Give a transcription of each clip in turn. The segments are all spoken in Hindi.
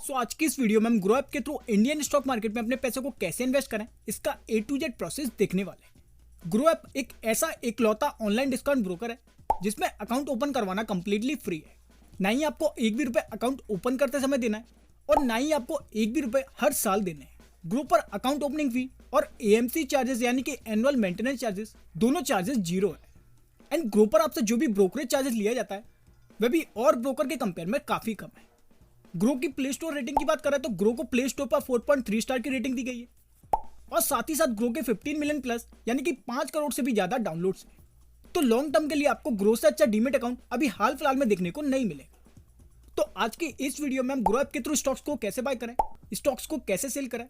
आज की इस वीडियो में हम ग्रो ऐप के थ्रू इंडियन स्टॉक मार्केट में अपने पैसे को कैसे इन्वेस्ट करें, इसका A to Z प्रोसेस देखने वाले हैं। ग्रो ऐप एक ऐसा इकलौता ऑनलाइन डिस्काउंट ब्रोकर है जिसमें अकाउंट ओपन करवाना कंप्लीटली फ्री है। ना ही आपको एक भी रुपए अकाउंट ओपन करते समय देना है और ना ही आपको एक भी रुपए हर साल देने हैं। ग्रो पर अकाउंट ओपनिंग फी और AMC चार्जेस यानी कि एनुअल मेंटेनेंस चार्जेस दोनों चार्जेस जीरो है। एंड ग्रो पर आपसे जो भी ब्रोकरेज चार्जेस लिया जाता है वह भी और ब्रोकर के कंपेयर में काफी कम है। ग्रो की प्ले स्टोर रेटिंग की बात करें तो ग्रो को प्ले स्टोर पर 4.3 स्टार की रेटिंग दी गई है और साथ ही साथ ग्रो के 15 मिलियन प्लस यानी कि 5 करोड़ से भी ज्यादा डाउनलोड्स हैं। तो लॉन्ग टर्म के लिए आपको ग्रो से अच्छा डीमेट अकाउंट अभी हाल फिलहाल में देखने को नहीं मिलेगा। तो आज की इस वीडियो में हम ग्रो ऐप के थ्रू स्टॉक्स को कैसे बाय करें, स्टॉक्स को कैसे सेल करें,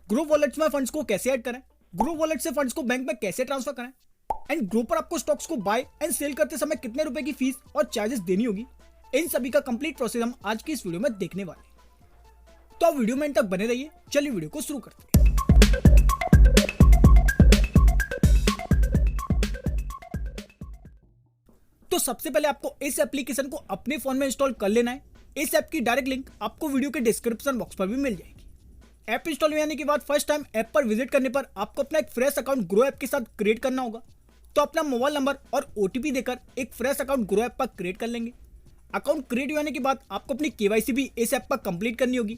ग्रो वॉलेट्स में फंड्स को कैसे ऐड करें, ग्रो वॉलेट से फंड्स को बैंक में कैसे ट्रांसफर करें एंड ग्रो पर आपको स्टॉक्स को बाय एंड सेल करते समय कितने रुपए की फीस और चार्जेस देनी होगी, इन सभी का कंप्लीट प्रोसेस हम आज की इस वीडियो में देखने वाले हैं। तो आप वीडियो में तक बने रहिए। चलिए वीडियो को शुरू करते हैं। तो सबसे पहले आपको इस एप्लीकेशन को अपने फोन में इंस्टॉल कर लेना है। इस ऐप की डायरेक्ट लिंक आपको वीडियो के डिस्क्रिप्शन बॉक्स पर भी मिल जाएगी। ऐप इंस्टॉल होने के बाद फर्स्ट टाइम ऐप पर विजिट करने पर आपको अपना एक फ्रेश अकाउंट ग्रो ऐप के साथ क्रिएट करना होगा। तो अपना मोबाइल नंबर और OTP देकर एक फ्रेश अकाउंट ग्रो ऐप पर क्रिएट कर लेंगे। अकाउंट क्रिएट होने के बाद आपको अपनी KYC भी इस ऐप पर कंप्लीट करनी होगी।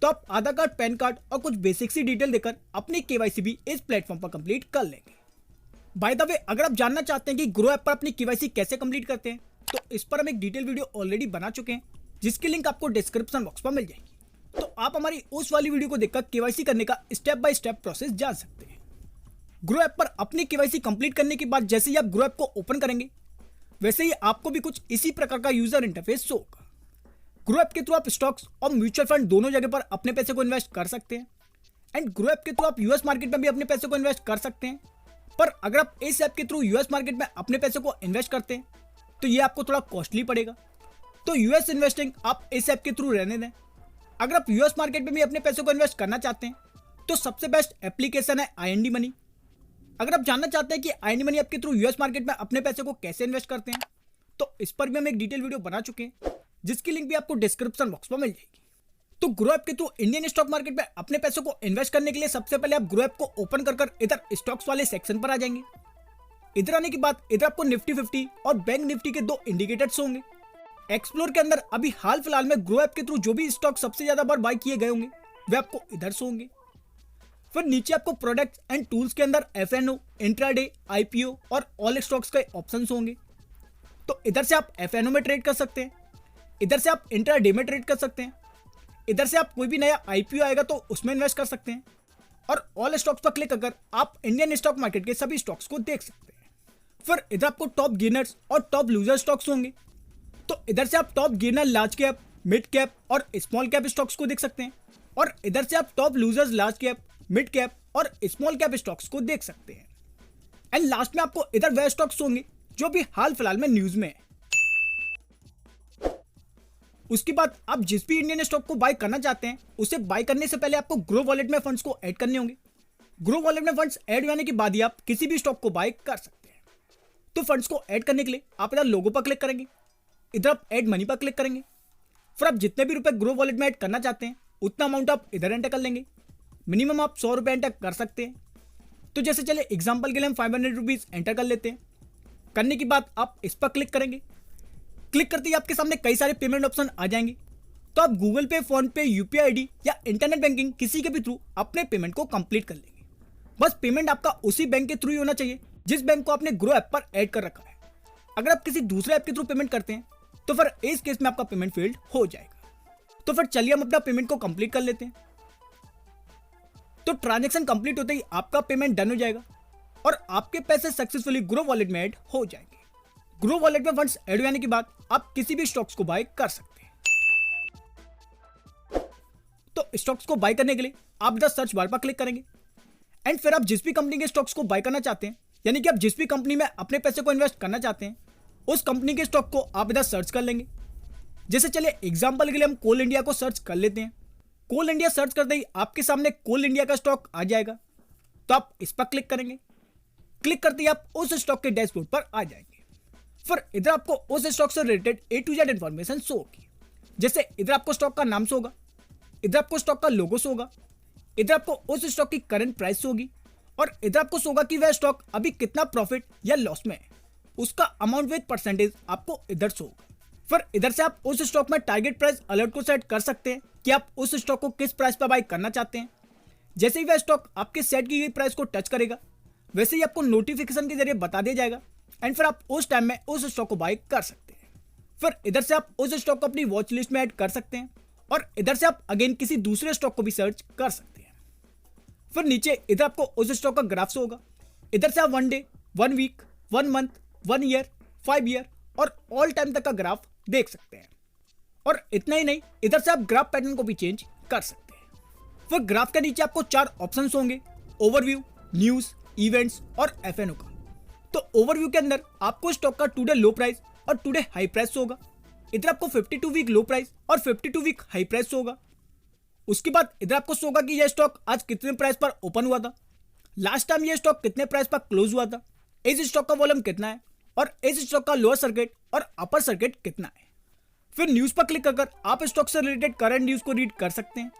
तो आप आधार कार्ड, पैन कार्ड और कुछ बेसिक सी डिटेल देकर अपनी KYC भी इस प्लेटफॉर्म पर कंप्लीट कर लेंगे। बाय द वे, अगर आप जानना चाहते हैं कि ग्रो ऐप पर अपनी KYC कैसे कंप्लीट करते हैं तो इस पर हम एक डिटेल वीडियो ऑलरेडी बना चुके हैं जिसकी लिंक आपको डिस्क्रिप्शन बॉक्स पर मिल जाएगी। तो आप हमारी उस वाली वीडियो को देखकर KYC करने का स्टेप बाय स्टेप प्रोसेस जान सकते हैं। ग्रो ऐप पर अपनी KYC कंप्लीट करने के बाद जैसे ही आप ग्रो ऐप को ओपन करेंगे वैसे ही आपको भी कुछ इसी प्रकार का यूजर इंटरफेस शो होगा। ग्रो ऐप के थ्रू आप स्टॉक्स और म्यूचुअल फंड दोनों जगह पर अपने पैसे को इन्वेस्ट कर सकते हैं एंड ग्रो ऐप के थ्रू आप US मार्केट में भी अपने पैसे को इन्वेस्ट कर सकते हैं। पर अगर आप इस ऐप के थ्रू US मार्केट में अपने पैसे को इन्वेस्ट करते हैं तो ये आपको थोड़ा कॉस्टली पड़ेगा। तो US इन्वेस्टिंग आप इस ऐप के थ्रू रहने दें। अगर आप US मार्केट में भी अपने पैसे को इन्वेस्ट करना चाहते हैं तो सबसे बेस्ट एप्लीकेशन है IND मनी। अगर आप जानना चाहते हैं कि IND मनी आपके थ्रू US मार्केट में अपने पैसे को कैसे इन्वेस्ट करते हैं तो इस पर भी हम एक डिटेल वीडियो बना चुके हैं जिसकी लिंक भी आपको डिस्क्रिप्शन बॉक्स में मिल जाएगी। तो ग्रो ऐप के थ्रू इंडियन स्टॉक मार्केट में अपने पैसों को इन्वेस्ट करने के लिए सबसे पहले आप ग्रो ऐप को ओपन कर इधर स्टॉक्स वाले सेक्शन पर आ जाएंगे। इधर आने के बाद इधर आपको निफ्टी 50 और बैंक निफ्टी के दो इंडिकेटर्स होंगे। एक्सप्लोर के अंदर अभी हाल फिलहाल में ग्रो ऐप के थ्रू जो भी स्टॉक सबसे ज्यादा बार बाय किए गए होंगे वे आपको इधर से होंगे। फिर नीचे आपको प्रोडक्ट्स एंड टूल्स के अंदर FNO, इंट्राडे, IPO और ऑल स्टॉक्स के ऑप्शंस होंगे। तो इधर से आप FNO में ट्रेड कर सकते हैं, इधर से आप इंट्राडे में ट्रेड कर सकते हैं, इधर से आप कोई भी नया IPO आएगा तो उसमें इन्वेस्ट कर सकते हैं और ऑल स्टॉक्स पर क्लिक कर आप इंडियन स्टॉक मार्केट के सभी स्टॉक्स को देख सकते हैं। फिर इधर आपको टॉप गेनर्स और टॉप लूजर स्टॉक्स होंगे। तो इधर से आप top gainer large cap, mid cap और स्मॉल कैप स्टॉक्स को देख सकते हैं और इधर से आप top losers large cap, mid cap और स्मॉल कैप स्टॉक्स को देख सकते हैं। एंड लास्ट में आपको इधर वे स्टॉक्स होंगे जो भी हाल फिलहाल में न्यूज में है। उसके बाद आप जिस भी इंडियन स्टॉक को बाय करना चाहते हैं उसे बाय करने से पहले आपको ग्रो वॉलेट में फंड्स को ऐड करने होंगे। ग्रो वॉलेट में फंड्स ऐड होने के बाद ही आप किसी भी स्टॉक को बाय कर सकते हैं। तो फंड्स को ऐड करने के लिए आप इधर लोगो पर क्लिक करेंगे, इधर आप ऐड मनी पर क्लिक करेंगे। फिर आप जितने भी रुपए ग्रो वॉलेट में ऐड करना चाहते हैं उतना अमाउंट आप इधर एंटर कर लेंगे। मिनिमम आप 100 रुपये एंटर कर सकते हैं। तो जैसे चले एग्जाम्पल के लिए हम 500 रुपीज एंटर कर लेते हैं। करने के बाद आप इस पर क्लिक करेंगे। क्लिक करते ही आपके सामने कई सारे पेमेंट ऑप्शन आ जाएंगे। तो आप गूगल पे, फोन पे, UPI ID या इंटरनेट बैंकिंग किसी के भी थ्रू अपने पेमेंट को कंप्लीट कर लेंगे। बस पेमेंट आपका उसी बैंक के थ्रू ही होना चाहिए जिस बैंक को आपने ग्रो ऐप पर ऐड कर रखा है। अगर आप किसी दूसरे ऐप के थ्रू पेमेंट करते हैं तो फिर इस केस में आपका पेमेंट फेल्ड हो जाएगा। तो फिर चलिए हम अपना पेमेंट को कंप्लीट कर लेते हैं। तो ट्रांजैक्शन कंप्लीट होते ही आपका पेमेंट डन हो जाएगा और आपके पैसे सक्सेसफुली ग्रो वॉलेट में ऐड हो जाएंगे। ग्रो वॉलेट में फंड्स ऐड होने के बाद आप किसी भी स्टॉक्स को बाय कर सकते हैं। तो स्टॉक्स को बाय करने के लिए आप इधर सर्च बार पर क्लिक करेंगे एंड फिर आप जिस भी कंपनी के स्टॉक्स को बाय करना चाहते हैं यानी कि आप जिस भी कंपनी में अपने पैसे को इन्वेस्ट करना चाहते हैं उस कंपनी के स्टॉक को आप इधर सर्च कर लेंगे। जैसे चलिए एग्जांपल के लिए हम कोल इंडिया को सर्च कर लेते हैं। कोल इंडिया सर्च करते ही आपके सामने कोल इंडिया का स्टॉक आ जाएगा। तो आप इस पर क्लिक करेंगे। क्लिक करते ही आप उस स्टॉक के डैशबोर्ड पर आ जाएंगे। फिर इधर आपको उस स्टॉक से related A to Z information show होगी। जैसे इधर आपको स्टॉक का नाम शो होगा, इधर आपको स्टॉक का लोगो शो होगा, इधर आपको उस स्टॉक की करंट प्राइस होगी और इधर आपको शो होगा कि वह स्टॉक अभी कितना प्रॉफिट या लॉस में है, उसका अमाउंट विद परसेंटेज आपको इधर शो होगा। फिर इधर से आप उस स्टॉक में टारगेट प्राइस अलर्ट को सेट कर सकते हैं कि आप उस स्टॉक को किस प्राइस पर बाय करना चाहते हैं। जैसे ही वह स्टॉक आपके सेट की गई प्राइस को टच करेगा वैसे ही आपको नोटिफिकेशन के जरिए बता दिया जाएगा एंड फिर आप उस टाइम में उस स्टॉक को बाय कर सकते हैं। फिर इधर से आप उस स्टॉक को अपनी वॉच लिस्ट में ऐड कर सकते हैं और इधर से आप अगेन किसी दूसरे स्टॉक को भी सर्च कर सकते हैं। फिर नीचे इधर आपको उस स्टॉक का ग्राफ शो होगा, इधर से आप 1 day, 1 week, 1 month, 1 year, 5 year और ऑल टाइम तक का ग्राफ देख सकते हैं। और इतना ही नहीं, इधर से आप ग्राफ पैटर्न को भी चेंज कर सकते हैं। फिर ग्राफ के नीचे आपको 4 ऑप्शंस होंगे, ओवरव्यू, न्यूज, इवेंट्स और एफएनओ का। तो ओवरव्यू के अंदर आपको स्टॉक का टुडे लो प्राइस और टुडे हाई प्राइस होगा। इधर आपको 52 वीक लो प्राइस और 52 वीक हाई प्राइस होगा। उसके बाद इधर आपको शो होगा कि यह स्टॉक आज कितने प्राइस पर ओपन हुआ था, लास्ट टाइम यह स्टॉक कितने प्राइस पर क्लोज हुआ था, इस स्टॉक का वॉल्यूम कितना है और इस स्टॉक का लोअर सर्किट और अपर सर्किट कितना है। फिर न्यूज पर क्लिक कर आप स्टॉक से रिलेटेड करंट न्यूज को रीड कर सकते हैं।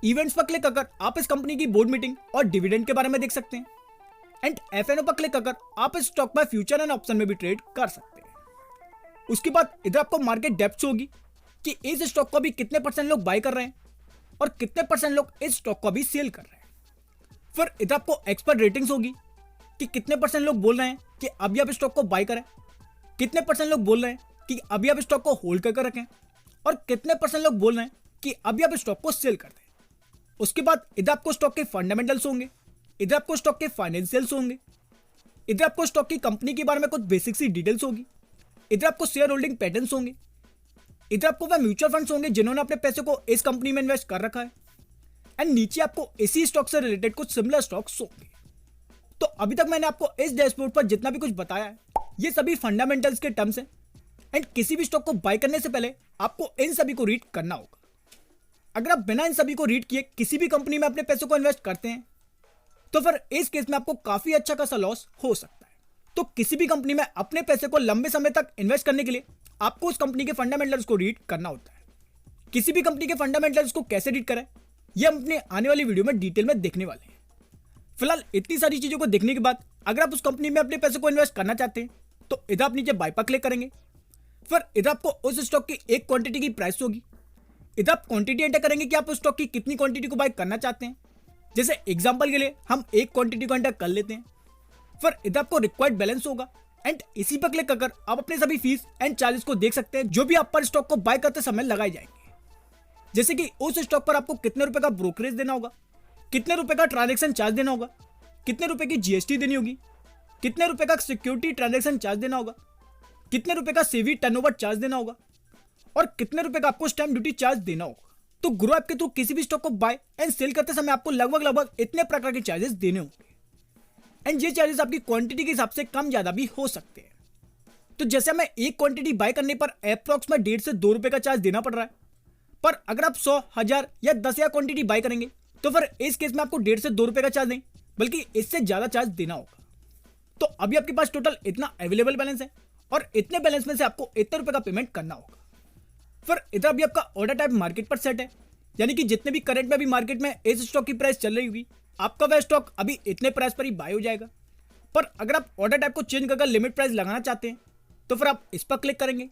इवेंट्स पर क्लिक कर आप इस कंपनी की बोर्ड मीटिंग और डिविडेंड के बारे में देख सकते हैं। एंड एफएनओ पर क्लिक कर आप इस स्टॉक में फ्यूचर एंड ऑप्शन में भी ट्रेड कर सकते हैं। उसके बाद इधर आपको मार्केट डेप्थ होगी कि इस स्टॉक को अभी कितने परसेंट लोग बाय कर रहे हैं और कितने परसेंट लोग इस स्टॉक को अभी सेल कर रहे हैं। फिर इधर आपको एक्सपर्ट रेटिंग्स होगी कि कितने परसेंट लोग बोल रहे हैं कि अभी आप स्टॉक को बाय करें, कितने परसेंट लोग बोल रहे हैं कि अभी आप स्टॉक को होल्ड करके रखें और कितने परसेंट लोग बोल रहे हैं कि अभी आप स्टॉक को सेल कर दें। उसके बाद इधर आपको स्टॉक के फंडामेंटल्स होंगे, इधर आपको स्टॉक के फाइनेंशियल्स होंगे, इधर आपको स्टॉक की कंपनी के बारे में कुछ बेसिक सी डिटेल्स होगी, इधर आपको शेयर होल्डिंग पैटर्न्स होंगे, इधर आपको वह म्यूचुअल फंड्स होंगे जिन्होंने अपने पैसे को इस कंपनी में इन्वेस्ट कर रखा है एंड नीचे आपको इसी स्टॉक से रिलेटेड कुछ सिमिलर स्टॉक्स होंगे। तो अभी तक मैंने आपको इस डैशबोर्ड पर जितना भी कुछ बताया है ये सभी फंडामेंटल्स के टर्म्स हैं एंड किसी भी स्टॉक को बाय करने से पहले आपको इन सभी को रीड करना होगा। अगर आप बिना इन सभी को रीड किए किसी भी कंपनी में अपने पैसे को इन्वेस्ट करते हैं तो फिर इस केस में आपको काफी अच्छा खासा लॉस हो सकता है। तो किसी भी कंपनी में अपने पैसे को लंबे समय तक इन्वेस्ट करने के लिए आपको उस कंपनी के फंडामेंटल्स को रीड करना होता है। किसी भी कंपनी के फंडामेंटल्स को कैसे रीड करें ये हम अपने आने वाली वीडियो में डिटेल में देखने वाले हैं। फिलहाल इतनी सारी चीजों को देखने के बाद अगर आप उस कंपनी में अपने पैसे को इन्वेस्ट करना चाहते हैं तो इधर आप नीचे बाय पर क्लिक करेंगे। फिर इधर आपको उस स्टॉक की एक क्वांटिटी की प्राइस होगी, इधर आप क्वांटिटी एंटर करेंगे कि आप उस स्टॉक की कितनी क्वांटिटी को बाय करना चाहते हैं। जैसे एग्जांपल के लिए हम एक क्वांटिटी को एंटर कर लेते हैं। फिर इधर आपको रिक्वायर्ड बैलेंस होगा एंड इसी पर क्लिक कर आप अपने सभी फीस एंड चार्जेस को देख सकते हैं जो भी आप पर स्टॉक को बाय करते समय लगाए जाएंगे। जैसे कि उस स्टॉक पर आपको कितने रुपए का ब्रोकरेज देना होगा, कितने रुपए का ट्रांजैक्शन चार्ज देना होगा, कितने रुपए की जीएसटी देनी होगी, कितने रुपए का सिक्योरिटी ट्रांजैक्शन चार्ज देना होगा, कितने रुपए का सेवी टर्नओवर चार्ज देना होगा और कितने रुपए का आपको स्टैम्प ड्यूटी चार्ज देना होगा। तो ग्रो ऐप के थ्रू किसी भी स्टॉक को बाय एंड सेल करते समय आपको लगभग इतने प्रकार के चार्जेस देने होंगे एंड ये चार्जेस आपकी क्वांटिटी के हिसाब से कम ज्यादा भी हो सकते हैं। तो जैसे हमें एक क्वांटिटी बाय करने पर अप्रॉक्स में 1.5 से 2 रुपए का चार्ज देना पड़ रहा है, पर अगर आप 100, 1000 या 10,000 क्वांटिटी बाय करेंगे तो फिर इस केस में आपको 1.5 से 2 रुपए का चार्ज नहीं बल्कि इससे ज्यादा चार्ज देना होगा। तो अभी आपके पास टोटल इतना अवेलेबल बैलेंस है और इतने बैलेंस में से आपको इतने रुपए का पेमेंट करना होगा। फिर इधर अभी आपका ऑर्डर टाइप मार्केट पर सेट है, यानी कि जितने भी करंट में अभी मार्केट में इस स्टॉक की प्राइस चल रही होगी आपका वह स्टॉक अभी इतने प्राइस पर ही बाय हो जाएगा। पर अगर आप ऑर्डर टाइप को चेंज कर लिमिट प्राइस लगाना चाहते हैं तो फिर आप इस पर क्लिक करेंगे।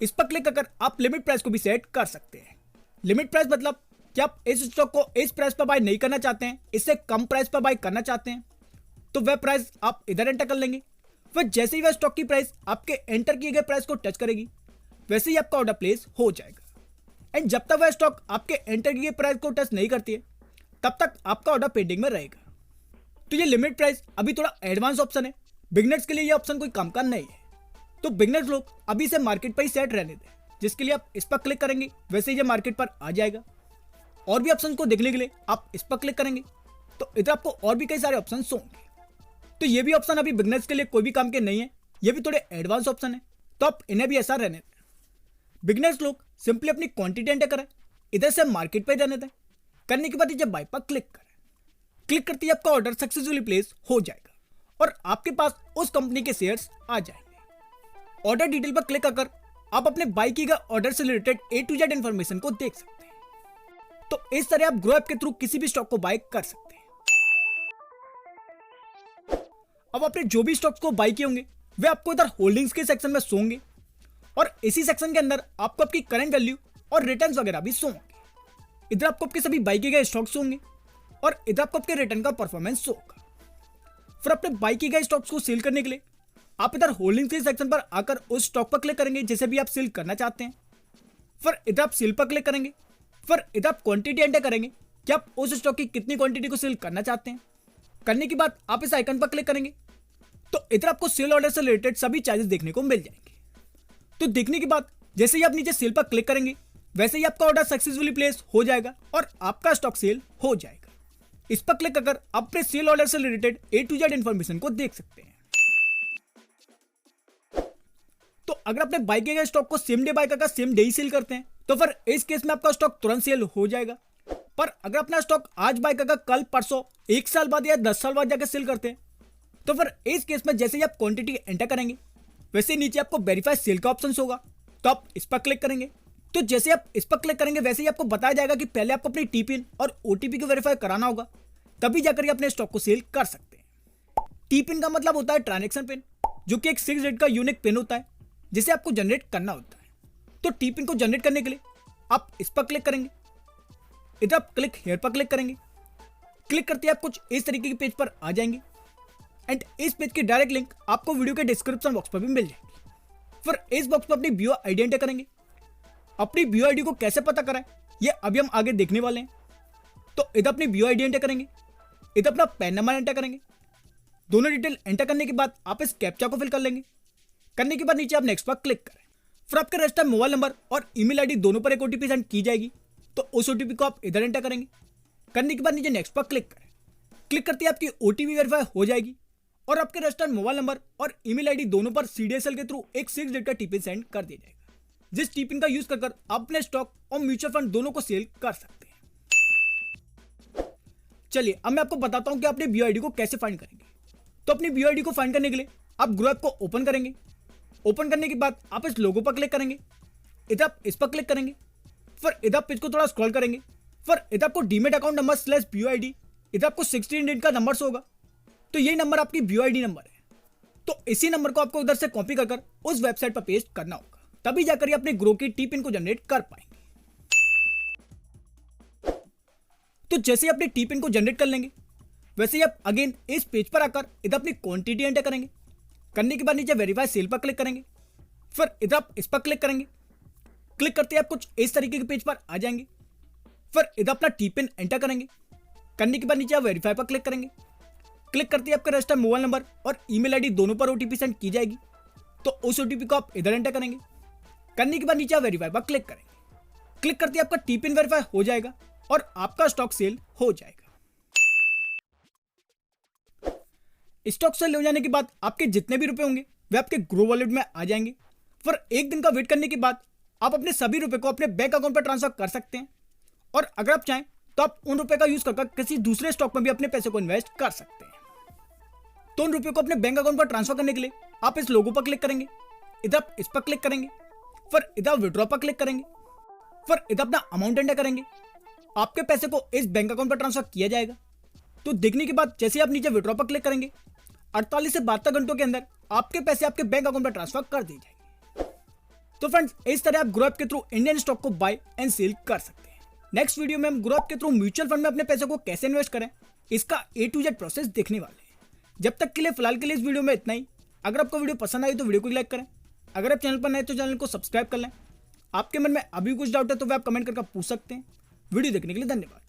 इस पर क्लिक कर आप लिमिट प्राइस को भी सेट कर सकते हैं। लिमिट प्राइस मतलब कि आप इस स्टॉक को इस प्राइस पर बाय नहीं करना चाहते हैं, इससे कम प्राइस पर बाय करना चाहते हैं तो वह प्राइस आप इधर एंटर कर लेंगे। फिर जैसे ही वह स्टॉक की प्राइस आपके एंटर किए गए प्राइस को टच करेगी वैसे ही आपका ऑर्डर प्लेस हो जाएगा एंड जब तक वह स्टॉक आपके एंटर किए प्राइस को टच नहीं करती है तब तक आपका ऑर्डर पेंडिंग में रहेगा। तो ये लिमिट प्राइस अभी थोड़ा एडवांस ऑप्शन है, बिगनर्स के लिए ये ऑप्शन कोई काम का नहीं है। तो बिगनर्स लोग अभी से मार्केट पर ही सेट रहने दें, जिसके लिए आप इस पर क्लिक करेंगे वैसे ही ये मार्केट पर आ जाएगा। और भी ऑप्शन को देखने के लिए आप इस पर क्लिक करेंगे तो इधर आपको और भी कई सारे ऑप्शन होंगे। तो ये भी ऑप्शन अभी बिगनर्स के लिए कोई भी काम के नहीं है, ये भी थोड़े एडवांस ऑप्शन है तो आप इन्हें भी ऐसा रहने दें। बिगनर्स लोग सिंपली अपनी क्वांटिटी एंटर करें, इधर से मार्केट पे रहने दें। करने के बाद जब बाय पर क्लिक करें, क्लिक करते ही आपका ऑर्डर सक्सेसफुली प्लेस हो जाएगा और आपके पास उस कंपनी के शेयर्स आ जाएंगे। ऑर्डर डिटेल पर क्लिक कर आप अपने बाय किए गए ऑर्डर से related A to Z information को देख सकते हैं। तो इस तरह आप ग्रो ऐप के थ्रू किसी भी स्टॉक को बाय कर सकते हैं। अब आपने जो भी स्टॉक्स को बाय किए होंगे वे आपको इधर होल्डिंग्स के सेक्शन में शो होंगे और इसी सेक्शन के अंदर आपको आपकी करंट वैल्यू और रिटर्न्स वगैरह भी शो होंगे। इधर आपको आपके सभी बाय किए गए स्टॉक्स होंगे और इधर आपको आपके रिटर्न का परफॉर्मेंस शो होगा। फिर अपने बाय किए गए स्टॉक्स को सेल करने के लिए आप इधर होल्डिंग्स के सेक्शन पर आकर उस स्टॉक पर क्लिक करेंगे जैसे भी आप सेल करना चाहते हैं। फिर इधर आप सेल पर क्लिक करेंगे। फिर इधर आप क्वांटिटी एंटर करेंगे कि आप उस स्टॉक की कितनी क्वांटिटी को सेल करना चाहते हैं। करने के बाद आप इस आइकन पर क्लिक करेंगे तो इधर आपको सेल ऑर्डर से रिलेटेड सभी चार्जेस देखने को मिल जाएंगे। तो देखने के बाद जैसे ही आप नीचे सेल पर क्लिक करेंगे वैसे ही आपका ऑर्डर सक्सेसफुली प्लेस हो जाएगा और आपका स्टॉक सेल हो जाएगा। इस पर क्लिक कर आप अपने सेल ऑर्डर से related A to Z information को देख सकते हैं। तो अगर आपने बाय किए गए स्टॉक को सेम डे बाय करके सेम डे ही सेल करते हैं तो फिर इस केस में आपका स्टॉक तुरंत सेल हो जाएगा। पर अगर अपना स्टॉक आज बाय करके कल परसों 1 साल बाद या 10 साल बाद जाकर सेल करते हैं तो फिर इस केस में जैसे ही आप क्वांटिटी एंटर करेंगे वैसे नीचे आपको वेरीफाई सेल का ऑप्शन होगा तो आप इस पर क्लिक करेंगे। तो जैसे आप इस पर क्लिक करेंगे वैसे ही आपको बताया जाएगा कि पहले आपको अपनी टीपिन और ओटीपी को वेरीफाई कराना होगा तभी जाकर अपने स्टॉक को सेल कर सकते हैं। टीपिन का मतलब होता है ट्रांजैक्शन पिन जो कि एक 6 डिजिट का यूनिक पिन होता है जिसे आपको जनरेट करना होता है। तो टीपिन को जनरेट करने के लिए आप इस पर क्लिक करेंगे। इधर आप क्लिक हेयर पर क्लिक करेंगे। क्लिक करते ही आप कुछ इस तरीके के पेज पर आ जाएंगे एंड इस पेज की डायरेक्ट लिंक आपको वीडियो के डिस्क्रिप्शन बॉक्स पर भी मिल जाएगी। फिर इस बॉक्स में अपनी बीओ आईडी एंटर करेंगे। अपनी बीओ आईडी को कैसे पता कराएं ये अभी हम आगे देखने वाले हैं। तो इधर अपनी बीओ आईडी एंटर करेंगे। इधर अपना पैन नंबर एंटर करेंगे। दोनों डिटेल एंटर करने के बाद आप इस कैप्चा को फिल कर लेंगे। करने के बाद नीचे आप नेक्स्ट पर क्लिक करें। फिर आपके रजिस्टर्ड मोबाइल नंबर और ईमेल आईडी दोनों पर एक ओटीपी सेंड की जाएगी तो उस ओटीपी को आप इधर एंटर करेंगे। करने के बाद नीचे नेक्स्ट पर क्लिक करें। क्लिक करते ही आपकी ओटीपी वेरीफाई हो जाएगी और आपके रजिस्टर्ड मोबाइल नंबर और ईमेल आईडी दोनों पर सीडीएसएल के थ्रू एक 6 डिजिट का टीपिन सेंड कर दिया जाएगा जिस टीपिन का यूज कर आप अपने स्टॉक और म्यूचुअल फंड दोनों को सेल कर सकते हैं। चलिए अब मैं आपको बताता हूं कि अपने बीओ आईडी को कैसे फाइंड करेंगे। तो अपनी बीओ आईडी को फाइंड करने के लिए आप ग्रो ऐप को ओपन करेंगे। ओपन करने के बाद आप इस लोगो पर क्लिक करेंगे। इधर आप इस पर क्लिक करेंगे। फिर इधर पेज को थोड़ा स्क्रॉल करेंगे। फिर इधर आपको demat account number /BO ID इधर आपको 16 डिजिट का नंबर होगा तो यही नंबर आपकी बीओ आईडी नंबर है। तो इसी नंबर को आपको उधर से कॉपी कर उस वेबसाइट पर पेस्ट करना होगा तभी जाकर अपने ग्रो की टीपिन को जनरेट कर पाएंगे। तो जैसे ही अपने टीपिन को जनरेट कर लेंगे वैसे ही आप अगेन इस पेज पर आकर इधर अपनी क्वांटिटी एंटर करेंगे। करने के बाद नीचे वेरीफाई सेल पर क्लिक करेंगे। फिर इधर आप इस पर क्लिक करेंगे। क्लिक करते ही आप कुछ इस तरीके के पेज पर आ जाएंगे। फिर इधर अपना टीपिन एंटर करेंगे। करने के बाद नीचे आप वेरीफाई पर क्लिक करेंगे। क्लिक करते ही आपका रजिस्टर्ड मोबाइल नंबर और ईमेल आईडी दोनों पर ओटीपी सेंड की जाएगी तो उस ओटीपी को आप इधर एंटर करेंगे। करने के बाद नीचे आप वेरीफाई पर क्लिक करेंगे। क्लिक करते ही आपका टीपिन वेरीफाई हो जाएगा और आपका स्टॉक सेल हो जाएगा। स्टॉक सेल हो जाने के बाद आपके जितने भी रुपए होंगे वे आपके ग्रो वॉलेट में आ जाएंगे। फिर एक दिन का वेट करने के बाद आप अपने सभी रुपए को अपने बैंक अकाउंट पर ट्रांसफर कर सकते हैं और अगर आप चाहें तो आप उन रुपए का यूज कर किसी दूसरे स्टॉक में भी अपने पैसे को इन्वेस्ट कर सकते हैं। तो उन रुपए को अपने बैंक अकाउंट पर ट्रांसफर करने के लिए आप इस लोगो पर क्लिक करेंगे। इधर आप इस पर क्लिक करेंगे। फिर इधर विड्रॉ पर क्लिक करेंगे। फिर इधर अपना अमाउंट एंटर करेंगे। आपके पैसे को इस बैंक अकाउंट पर ट्रांसफर किया जाएगा। तो देखने के बाद जैसे आप नीचे विड्रॉ पर क्लिक करेंगे 48 से 72 घंटों के अंदर आपके पैसे आपके बैंक अकाउंट पर ट्रांसफर कर दी जाएंगे। तो फ्रेंड्स इस तरह आप ग्रो ऐप के थ्रू इंडियन स्टॉक को बाय एंड सेल कर सकते हैं। नेक्स्ट वीडियो में हम ग्रो ऐप के थ्रू म्यूचुअल फंड में अपने पैसे को कैसे इन्वेस्ट करें इसका A to Z प्रोसेस देखने वाले हैं। जब तक के लिए फिलहाल के लिए इस वीडियो में इतना ही। अगर आपको वीडियो पसंद आई तो वीडियो को लाइक करें। अगर आप चैनल पर नए तो चैनल को सब्सक्राइब कर लें। आपके मन में अभी कुछ डाउट है तो वे आप कमेंट करके पूछ सकते हैं। वीडियो देखने के लिए धन्यवाद।